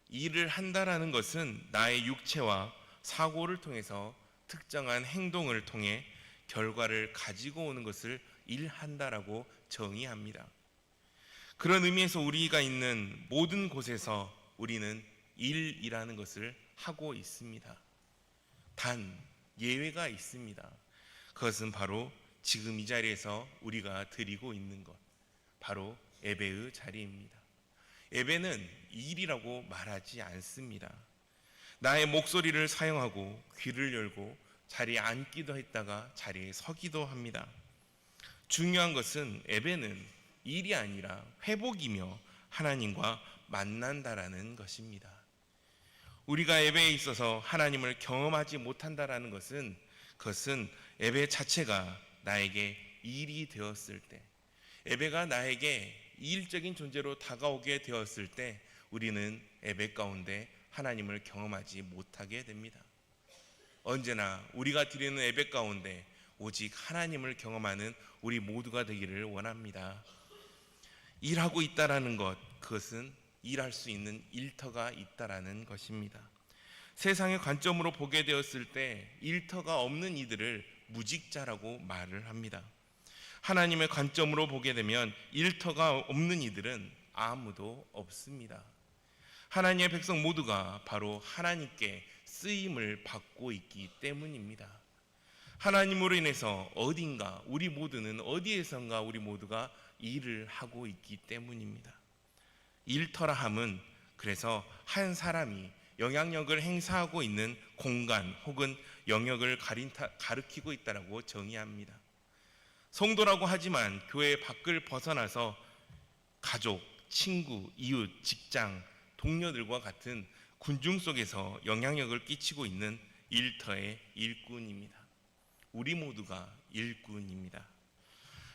일을 한다라는 것은 나의 육체와 사고를 통해서 특정한 행동을 통해 결과를 가지고 오는 것을 일한다라고 정의합니다. 그런 의미에서 우리가 있는 모든 곳에서 우리는 일이라는 것을 하고 있습니다. 단 예외가 있습니다. 그것은 바로 지금 이 자리에서 우리가 드리고 있는 것, 바로 예배의 자리입니다. 예배는 일이라고 말하지 않습니다. 나의 목소리를 사용하고 귀를 열고 자리에 앉기도 했다가 자리에 서기도 합니다. 중요한 것은 예배는 일이 아니라 회복이며 하나님과 만난다라는 것입니다. 우리가 예배에 있어서 하나님을 경험하지 못한다라는 것은 그것은 예배 자체가 나에게 일이 되었을 때, 예배가 나에게 일적인 존재로 다가오게 되었을 때 우리는 예배 가운데 하나님을 경험하지 못하게 됩니다. 언제나 우리가 드리는 예배 가운데 오직 하나님을 경험하는 우리 모두가 되기를 원합니다. 일하고 있다라는 것, 그것은 일할 수 있는 일터가 있다라는 것입니다. 세상의 관점으로 보게 되었을 때 일터가 없는 이들을 무직자라고 말을 합니다. 하나님의 관점으로 보게 되면 일터가 없는 이들은 아무도 없습니다. 하나님의 백성 모두가 바로 하나님께 쓰임을 받고 있기 때문입니다. 하나님으로 인해서 어딘가 우리 모두는 어디에선가 우리 모두가 일을 하고 있기 때문입니다. 일터라 함은 그래서 한 사람이 영향력을 행사하고 있는 공간 혹은 영역을 가리키고 있다고 정의합니다. 성도라고 하지만 교회 밖을 벗어나서 가족, 친구, 이웃, 직장, 동료들과 같은 군중 속에서 영향력을 끼치고 있는 일터의 일꾼입니다. 우리 모두가 일꾼입니다.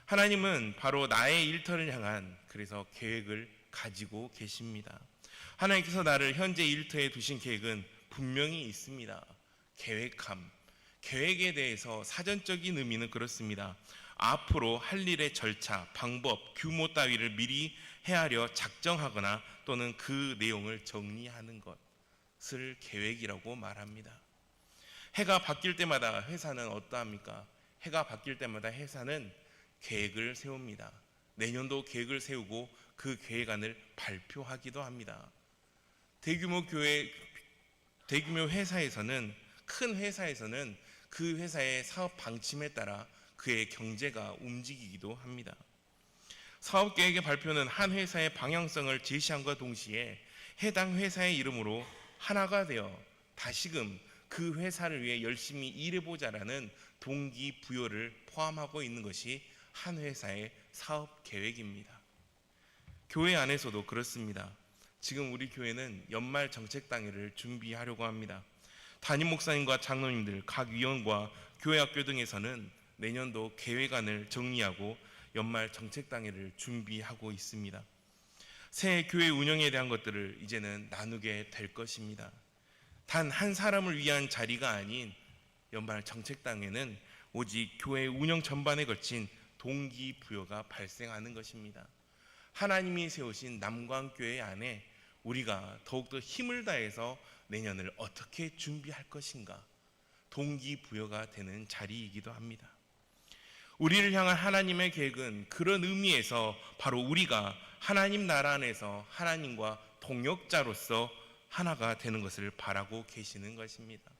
하나님은 바로 나의 일터를 향한 그래서 계획을 가지고 계십니다. 하나님께서 나를 현재 일터에 두신 계획은 분명히 있습니다. 계획에 대해서 사전적인 의미는 그렇습니다. 앞으로 할 일의 절차, 방법, 규모 따위를 미리 헤아려 작정하거나 또는 그 내용을 정리하는 것을 계획이라고 말합니다. 해가 바뀔 때마다 회사는 어떠합니까? 해가 바뀔 때마다 회사는 계획을 세웁니다. 내년도 계획을 세우고 그 계획안을 발표하기도 합니다. 대규모 회사에서는, 큰 회사에서는 그 회사의 사업 방침에 따라 그의 경제가 움직이기도 합니다. 사업계획의 발표는 한 회사의 방향성을 제시함과 동시에 해당 회사의 이름으로 하나가 되어 다시금 그 회사를 위해 열심히 일해보자라는 동기부여를 포함하고 있는 것이 한 회사의 사업계획입니다. 교회 안에서도 그렇습니다. 지금 우리 교회는 연말 정책당회를 준비하려고 합니다. 담임 목사님과 장로님들, 각 위원과 교회학교 등에서는 내년도 계획안을 정리하고 연말 정책당회를 준비하고 있습니다. 새 교회 운영에 대한 것들을 이제는 나누게 될 것입니다. 단 한 사람을 위한 자리가 아닌 연말 정책당회는 오직 교회 운영 전반에 걸친 동기부여가 발생하는 것입니다. 하나님이 세우신 남광교회 안에 우리가 더욱더 힘을 다해서 내년을 어떻게 준비할 것인가 동기부여가 되는 자리이기도 합니다. 우리를 향한 하나님의 계획은 그런 의미에서 바로 우리가 하나님 나라 안에서 하나님과 동역자로서 하나가 되는 것을 바라고 계시는 것입니다.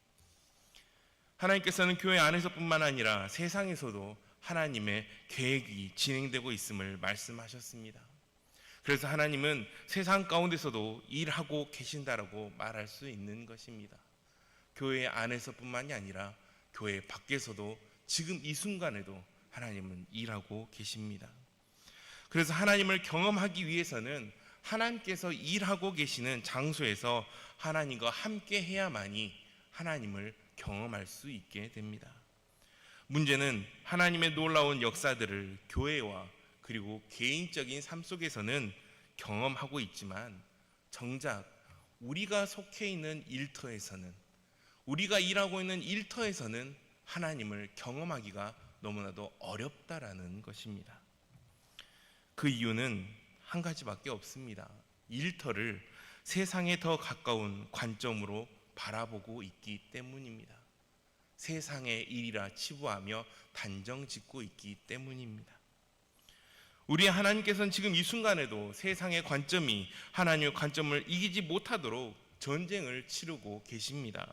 하나님께서는 교회 안에서뿐만 아니라 세상에서도 하나님의 계획이 진행되고 있음을 말씀하셨습니다. 그래서 하나님은 세상 가운데서도 일하고 계신다라고 말할 수 있는 것입니다. 교회 안에서뿐만이 아니라 교회 밖에서도 지금 이 순간에도 하나님은 일하고 계십니다. 그래서 하나님을 경험하기 위해서는 하나님께서 일하고 계시는 장소에서 하나님과 함께 해야만이 하나님을 경험할 수 있게 됩니다. 문제는 하나님의 놀라운 역사들을 교회와 그리고 개인적인 삶 속에서는 경험하고 있지만 정작 우리가 속해 있는 일터에서는, 우리가 일하고 있는 일터에서는 하나님을 경험하기가 너무나도 어렵다라는 것입니다. 그 이유는 한 가지밖에 없습니다. 일터를 세상에 더 가까운 관점으로 바라보고 있기 때문입니다. 세상의 일이라 치부하며 단정 짓고 있기 때문입니다. 우리 하나님께서는 지금 이 순간에도 세상의 관점이 하나님의 관점을 이기지 못하도록 전쟁을 치르고 계십니다.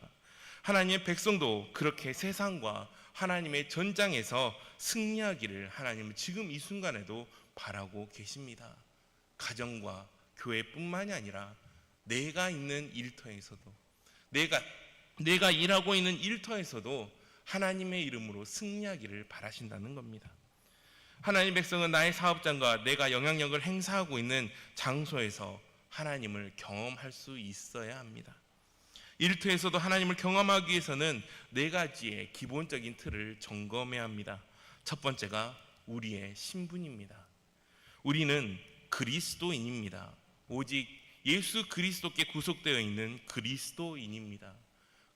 하나님의 백성도 그렇게 세상과 하나님의 전장에서 승리하기를 하나님은 지금 이 순간에도 바라고 계십니다. 가정과 교회뿐만이 아니라 내가 있는 일터에서도, 내가 일하고 있는 일터에서도 하나님의 이름으로 승리하기를 바라신다는 겁니다. 하나님의 백성은 나의 사업장과 내가 영향력을 행사하고 있는 장소에서 하나님을 경험할 수 있어야 합니다. 일터에서도 하나님을 경험하기 위해서는 네 가지의 기본적인 틀을 점검해야 합니다. 첫 번째가 우리의 신분입니다. 우리는 그리스도인입니다. 오직 예수 그리스도께 구속되어 있는 그리스도인입니다.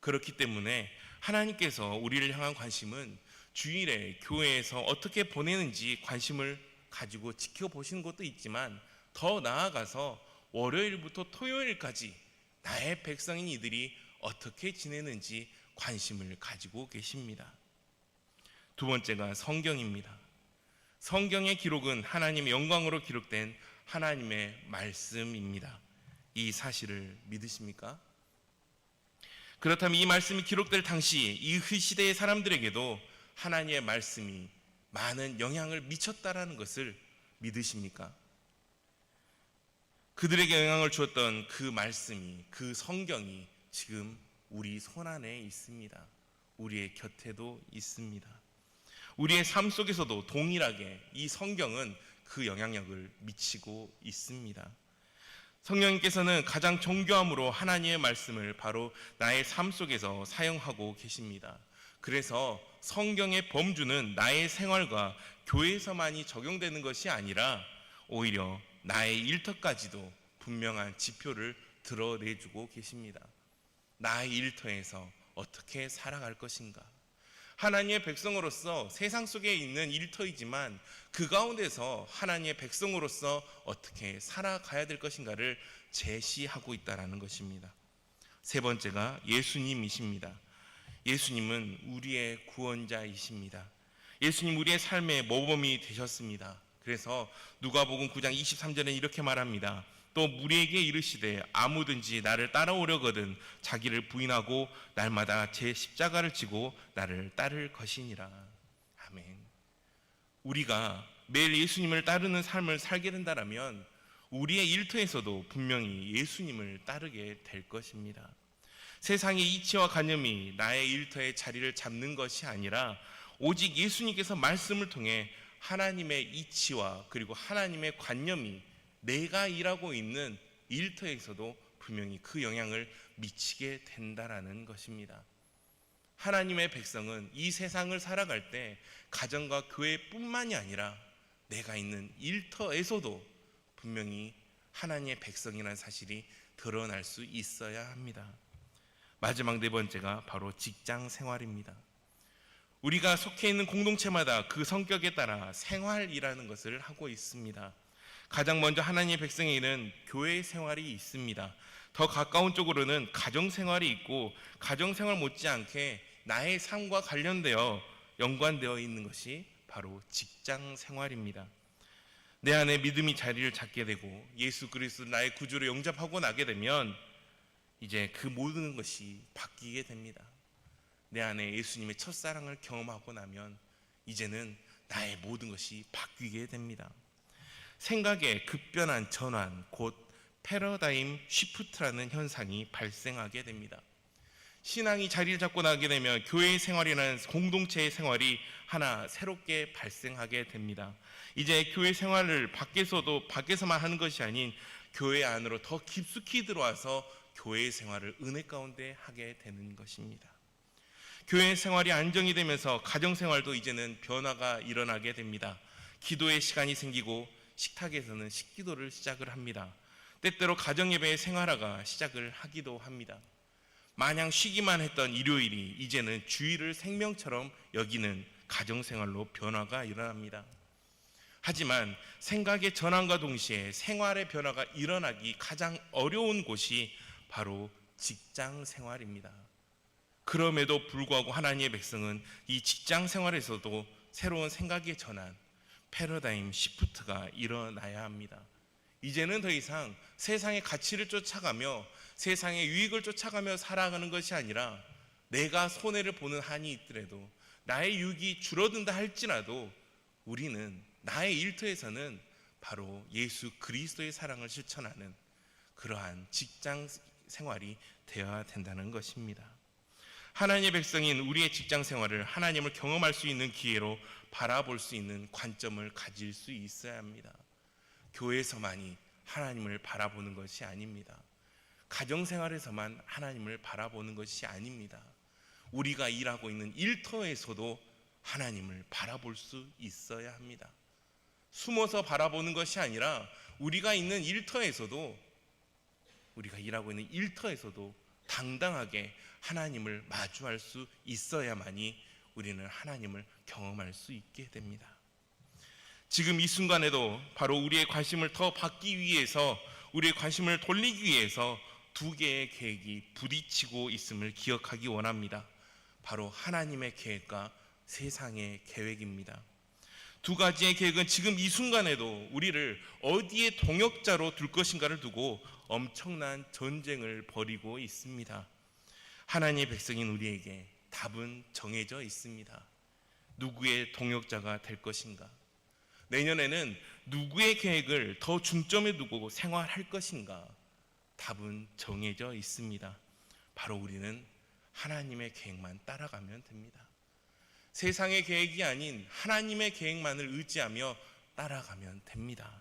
그렇기 때문에 하나님께서 우리를 향한 관심은 주일에 교회에서 어떻게 보내는지 관심을 가지고 지켜보시는 것도 있지만, 더 나아가서 월요일부터 토요일까지 나의 백성인 이들이 어떻게 지내는지 관심을 가지고 계십니다. 두 번째가 성경입니다. 성경의 기록은 하나님의 영광으로 기록된 하나님의 말씀입니다. 이 사실을 믿으십니까? 그렇다면 이 말씀이 기록될 당시 이 시대의 사람들에게도 하나님의 말씀이 많은 영향을 미쳤다라는 것을 믿으십니까? 그들에게 영향을 주었던 그 말씀이, 그 성경이 지금 우리 손안에 있습니다. 우리의 곁에도 있습니다. 우리의 삶 속에서도 동일하게 이 성경은 그 영향력을 미치고 있습니다. 성령님께서는 가장 정교함으로 하나님의 말씀을 바로 나의 삶 속에서 사용하고 계십니다. 그래서 성경의 범주는 나의 생활과 교회에서만이 적용되는 것이 아니라 오히려 나의 일터까지도 분명한 지표를 드러내주고 계십니다. 나의 일터에서 어떻게 살아갈 것인가? 하나님의 백성으로서 세상 속에 있는 일터이지만 그 가운데서 하나님의 백성으로서 어떻게 살아가야 될 것인가를 제시하고 있다는 것입니다. 세 번째가 예수님이십니다. 예수님은 우리의 구원자이십니다. 예수님 우리의 삶의 모범이 되셨습니다. 그래서 누가복음 9장 23절에 이렇게 말합니다. 또 우리에게 이르시되 아무든지 나를 따라오려거든 자기를 부인하고 날마다 제 십자가를 지고 나를 따를 것이니라. 아멘. 우리가 매일 예수님을 따르는 삶을 살게 된다면 우리의 일터에서도 분명히 예수님을 따르게 될 것입니다. 세상의 이치와 관념이 나의 일터에 자리를 잡는 것이 아니라 오직 예수님께서 말씀을 통해 하나님의 이치와 그리고 하나님의 관념이 내가 일하고 있는 일터에서도 분명히 그 영향을 미치게 된다라는 것입니다. 하나님의 백성은 이 세상을 살아갈 때 가정과 교회뿐만이 아니라 내가 있는 일터에서도 분명히 하나님의 백성이라는 사실이 드러날 수 있어야 합니다. 마지막 네 번째가 바로 직장 생활입니다. 우리가 속해 있는 공동체마다 그 성격에 따라 생활이라는 것을 하고 있습니다. 가장 먼저 하나님의 백성에게는 교회 생활이 있습니다. 더 가까운 쪽으로는 가정 생활이 있고, 가정 생활 못지않게 나의 삶과 관련되어 연관되어 있는 것이 바로 직장 생활입니다. 내 안에 믿음이 자리를 잡게 되고 예수 그리스도 나의 구주로 영접하고 나게 되면 이제 그 모든 것이 바뀌게 됩니다. 내 안에 예수님의 첫사랑을 경험하고 나면 이제는 나의 모든 것이 바뀌게 됩니다. 생각의 급변한 전환, 곧 패러다임 쉬프트라는 현상이 발생하게 됩니다. 신앙이 자리를 잡고 나게 되면 교회의 생활이라는 공동체의 생활이 하나 새롭게 발생하게 됩니다. 이제 교회 생활을 밖에서만 하는 것이 아닌 교회 안으로 더 깊숙이 들어와서 교회 생활을 은혜 가운데 하게 되는 것입니다. 교회 생활이 안정이 되면서 가정 생활도 이제는 변화가 일어나게 됩니다. 기도의 시간이 생기고 식탁에서는 식기도를 시작을 합니다. 때때로 가정예배의 생활화가 시작을 하기도 합니다. 마냥 쉬기만 했던 일요일이 이제는 주일을 생명처럼 여기는 가정생활로 변화가 일어납니다. 하지만 생각의 전환과 동시에 생활의 변화가 일어나기 가장 어려운 곳이 바로 직장 생활입니다. 그럼에도 불구하고 하나님의 백성은 이 직장 생활에서도 새로운 생각의 전환, 패러다임 시프트가 일어나야 합니다. 이제는 더 이상 세상의 가치를 쫓아가며 세상의 유익을 쫓아가며 살아가는 것이 아니라 내가 손해를 보는 한이 있더라도 나의 유익이 줄어든다 할지라도 우리는 나의 일터에서는 바로 예수 그리스도의 사랑을 실천하는 그러한 직장 생활이 되어야 된다는 것입니다. 하나님의 백성인 우리의 직장 생활을 하나님을 경험할 수 있는 기회로 바라볼 수 있는 관점을 가질 수 있어야 합니다. 교회에서만이 하나님을 바라보는 것이 아닙니다. 가정생활에서만 하나님을 바라보는 것이 아닙니다. 우리가 일하고 있는 일터에서도 하나님을 바라볼 수 있어야 합니다. 숨어서 바라보는 것이 아니라 우리가 있는 일터에서도, 우리가 일하고 있는 일터에서도 당당하게 하나님을 마주할 수 있어야만이 우리는 하나님을 경험할 수 있게 됩니다. 지금 이 순간에도 바로 우리의 관심을 더 받기 위해서, 우리의 관심을 돌리기 위해서 두 개의 계획이 부딪히고 있음을 기억하기 원합니다. 바로 하나님의 계획과 세상의 계획입니다. 두 가지의 계획은 지금 이 순간에도 우리를 어디에 동역자로 둘 것인가를 두고 엄청난 전쟁을 벌이고 있습니다. 하나님의 백성인 우리에게 답은 정해져 있습니다. 누구의 동역자가 될 것인가? 내년에는 누구의 계획을 더 중점에 두고 생활할 것인가? 답은 정해져 있습니다. 바로 우리는 하나님의 계획만 따라가면 됩니다. 세상의 계획이 아닌 하나님의 계획만을 의지하며 따라가면 됩니다.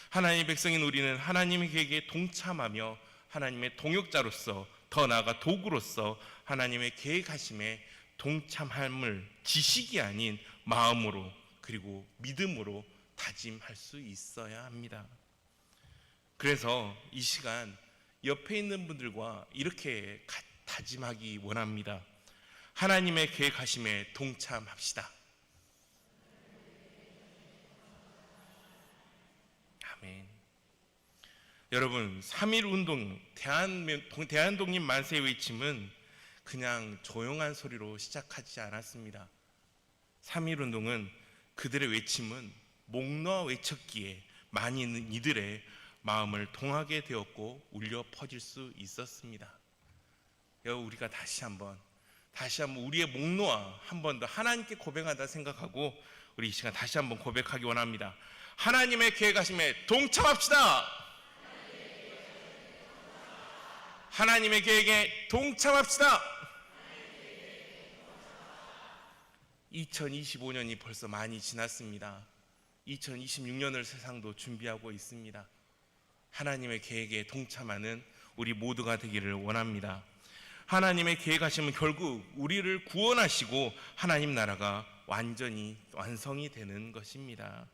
하나님의 백성인 우리는 하나님의 계획에 동참하며 하나님의 동역자로서, 더 나아가 도구로서 하나님의 계획하심에 동참함을 지식이 아닌 마음으로 그리고 믿음으로 다짐할 수 있어야 합니다. 그래서 이 시간 옆에 있는 분들과 이렇게 다짐하기 원합니다. 하나님의 계획하심에 동참합시다. 아멘. 여러분, 3.1운동 대한독립 만세 외침은 그냥 조용한 소리로 시작하지 않았습니다. 3.1운동은 그들의 외침은 목 놓아 외쳤기에 많은 이들의 마음을 통하게 되었고 울려 퍼질 수 있었습니다. 우리가 다시 한번 우리의 목 놓아 한 번 더 하나님께 고백하다 생각하고 우리 이 시간 다시 한번 고백하기 원합니다. 하나님의 계획하심에 동참합시다. 하나님의 계획에 동참합시다. 2025년이 벌써 많이 지났습니다. 2026년을 세상도 준비하고 있습니다. 하나님의 계획에 동참하는 우리 모두가 되기를 원합니다. 하나님의 계획하심은 결국 우리를 구원하시고 하나님 나라가 완전히 완성이 되는 것입니다.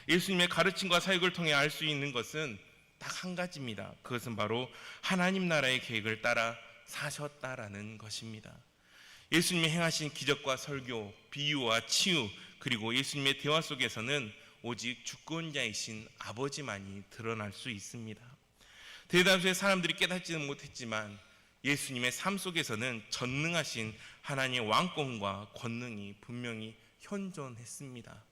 예수님의 가르침과 사역을 통해 알 수 있는 것은 딱 한 가지입니다. 그것은 바로 하나님 나라의 계획을 따라 사셨다라는 것입니다. 예수님이 행하신 기적과 설교, 비유와 치유, 그리고 예수님의 대화 속에서는 오직 주권자이신 아버지만이 드러날 수 있습니다. 대다수의 사람들이 깨닫지는 못했지만 예수님의 삶 속에서는 전능하신 하나님의 왕권과 권능이 분명히 현존했습니다.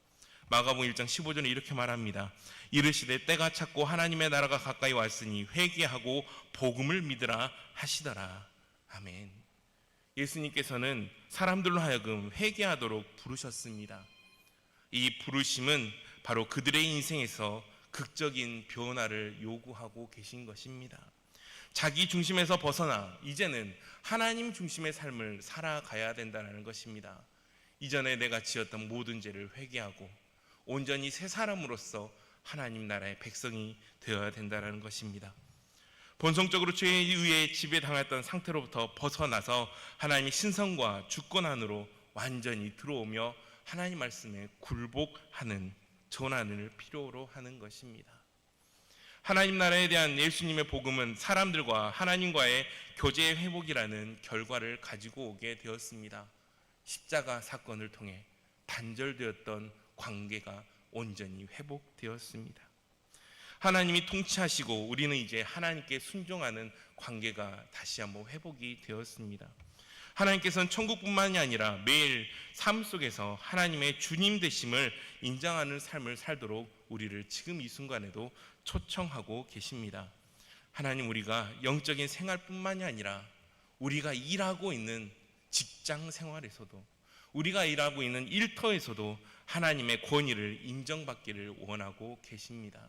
마가복음 1장 15절에 이렇게 말합니다. 이르시되 때가 찼고 하나님의 나라가 가까이 왔으니 회개하고 복음을 믿으라 하시더라. 아멘. 예수님께서는 사람들로 하여금 회개하도록 부르셨습니다. 이 부르심은 바로 그들의 인생에서 극적인 변화를 요구하고 계신 것입니다. 자기 중심에서 벗어나 이제는 하나님 중심의 삶을 살아가야 된다는 것입니다. 이전에 내가 지었던 모든 죄를 회개하고 온전히 새 사람으로서 하나님 나라의 백성이 되어야 된다는 것입니다. 본성적으로 죄에 의해 지배당했던 상태로부터 벗어나서 하나님의 신성과 주권 안으로 완전히 들어오며 하나님 말씀에 굴복하는 전환을 필요로 하는 것입니다. 하나님 나라에 대한 예수님의 복음은 사람들과 하나님과의 교제 회복이라는 결과를 가지고 오게 되었습니다. 십자가 사건을 통해 단절되었던 관계가 온전히 회복되었습니다. 하나님이 통치하시고 우리는 이제 하나님께 순종하는 관계가 다시 한번 회복이 되었습니다. 하나님께서는 천국뿐만이 아니라 매일 삶 속에서 하나님의 주님 되심을 인정하는 삶을 살도록 우리를 지금 이 순간에도 초청하고 계십니다. 하나님, 우리가 영적인 생활뿐만이 아니라 우리가 일하고 있는 직장 생활에서도, 우리가 일하고 있는 일터에서도 하나님의 권위를 인정받기를 원하고 계십니다.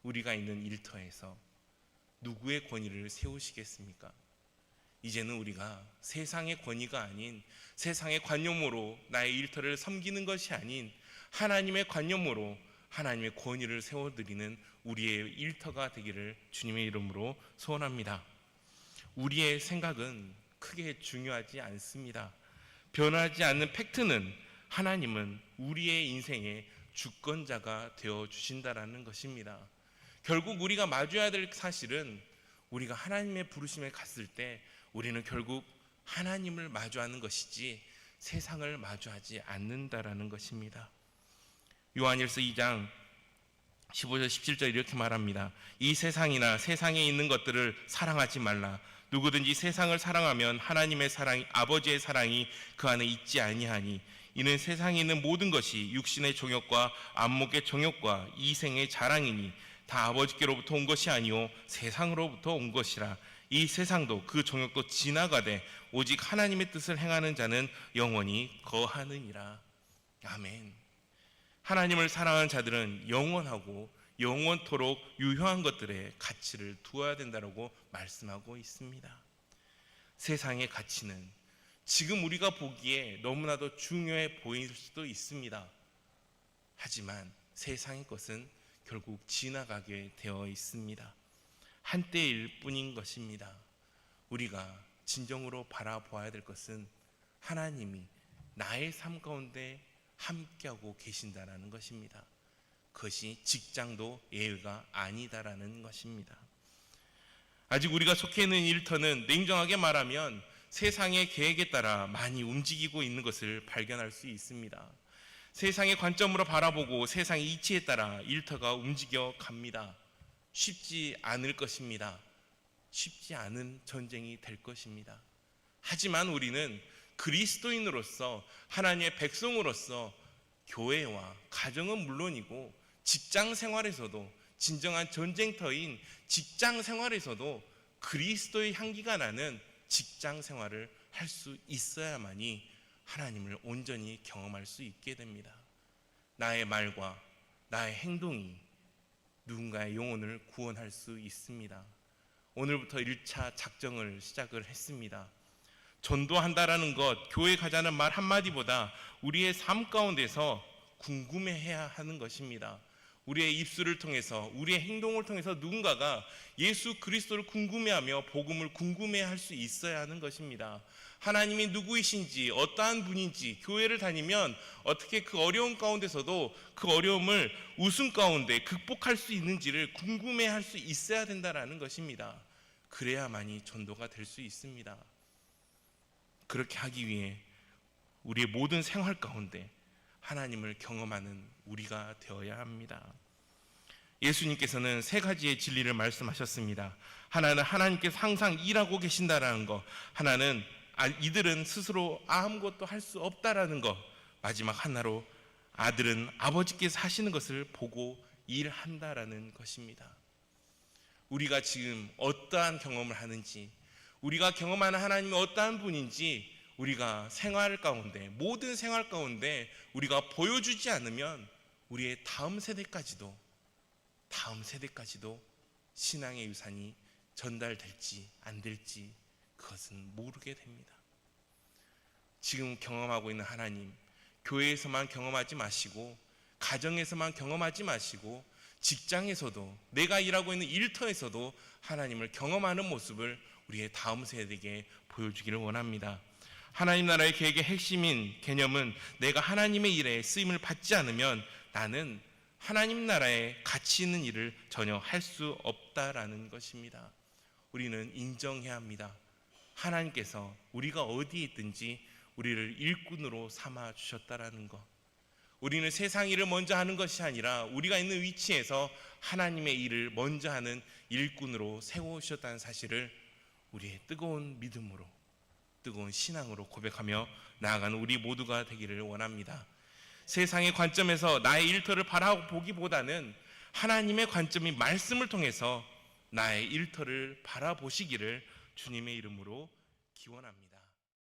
우리가 있는 일터에서 누구의 권위를 세우시겠습니까? 이제는 우리가 세상의 권위가 아닌, 세상의 관념으로 나의 일터를 섬기는 것이 아닌 하나님의 관념으로 하나님의 권위를 세워드리는 우리의 일터가 되기를 주님의 이름으로 소원합니다. 우리의 생각은 크게 중요하지 않습니다. 변하지 않는 팩트는 하나님은 우리의 인생의 주권자가 되어주신다라는 것입니다. 결국 우리가 마주해야 될 사실은, 우리가 하나님의 부르심에 갔을 때 우리는 결국 하나님을 마주하는 것이지 세상을 마주하지 않는다라는 것입니다. 요한일서 2장 15절 17절 이렇게 말합니다. 이 세상이나 세상에 있는 것들을 사랑하지 말라. 누구든지 세상을 사랑하면 하나님의 사랑이, 아버지의 사랑이 그 안에 있지 아니하니, 이는 세상에 있는 모든 것이 육신의 정욕과 안목의 정욕과 이생의 자랑이니 다 아버지께로부터 온 것이 아니요 세상으로부터 온 것이라. 이 세상도 그 정욕도 지나가되 오직 하나님의 뜻을 행하는 자는 영원히 거하느니라. 아멘. 하나님을 사랑하는 자들은 영원하고 영원토록 유효한 것들에 가치를 두어야 된다고 말씀하고 있습니다. 세상의 가치는 지금 우리가 보기에 너무나도 중요해 보일 수도 있습니다. 하지만 세상의 것은 결국 지나가게 되어 있습니다. 한때일 뿐인 것입니다. 우리가 진정으로 바라보아야 될 것은 하나님이 나의 삶 가운데 함께하고 계신다라는 것입니다. 그것이 직장도 예외가 아니다라는 것입니다. 아직 우리가 속해 있는 일터는 냉정하게 말하면 세상의 계획에 따라 많이 움직이고 있는 것을 발견할 수 있습니다. 세상의 관점으로 바라보고 세상의 이치에 따라 일터가 움직여 갑니다. 쉽지 않을 것입니다. 쉽지 않은 전쟁이 될 것입니다. 하지만 우리는 그리스도인으로서, 하나님의 백성으로서 교회와 가정은 물론이고 직장 생활에서도, 진정한 전쟁터인 직장 생활에서도 그리스도의 향기가 나는 직장 생활을 할 수 있어야만이 하나님을 온전히 경험할 수 있게 됩니다. 나의 말과 나의 행동이 누군가의 영혼을 구원할 수 있습니다. 오늘부터 1차 작정을 시작을 했습니다. 전도한다라는 것, 교회 가자는 말 한마디보다 우리의 삶 가운데서 궁금해해야 하는 것입니다. 우리의 입술을 통해서, 우리의 행동을 통해서 누군가가 예수 그리스도를 궁금해하며 복음을 궁금해할 수 있어야 하는 것입니다. 하나님이 누구이신지, 어떠한 분인지, 교회를 다니면 어떻게 그 어려운 가운데서도 그 어려움을 웃음 가운데 극복할 수 있는지를 궁금해할 수 있어야 된다는 것입니다. 그래야만이 전도가 될 수 있습니다. 그렇게 하기 위해 우리의 모든 생활 가운데 하나님을 경험하는 우리가 되어야 합니다. 예수님께서는 3가지의 진리를 말씀하셨습니다. 하나는 하나님께서 항상 일하고 계신다라는 것, 하나는 이들은 스스로 아무것도 할 수 없다라는 것, 마지막 하나로 아들은 아버지께서 하시는 것을 보고 일한다라는 것입니다. 우리가 지금 어떠한 경험을 하는지, 우리가 경험하는 하나님이 어떠한 분인지 우리가 생활 가운데, 모든 생활 가운데 우리가 보여주지 않으면 우리의 다음 세대까지도 신앙의 유산이 전달될지 안 될지 그것은 모르게 됩니다. 지금 경험하고 있는 하나님, 교회에서만 경험하지 마시고, 가정에서만 경험하지 마시고, 직장에서도, 내가 일하고 있는 일터에서도 하나님을 경험하는 모습을 우리의 다음 세대에게 보여주기를 원합니다. 하나님 나라의 계획의 핵심인 개념은 내가 하나님의 일에 쓰임을 받지 않으면 나는 하나님 나라에 가치 있는 일을 전혀 할 수 없다라는 것입니다. 우리는 인정해야 합니다. 하나님께서 우리가 어디에 있든지 우리를 일꾼으로 삼아 주셨다라는 것, 우리는 세상 일을 먼저 하는 것이 아니라 우리가 있는 위치에서 하나님의 일을 먼저 하는 일꾼으로 세우셨다는 사실을 우리의 뜨거운 믿음으로, 뜨거운 신앙으로 고백하며 나아가는 우리 모두가 되기를 원합니다. 세상의 관점에서 나의 일터를 바라보기보다는 하나님의 관점인 말씀을 통해서 나의 일터를 바라보시기를 주님의 이름으로 기원합니다.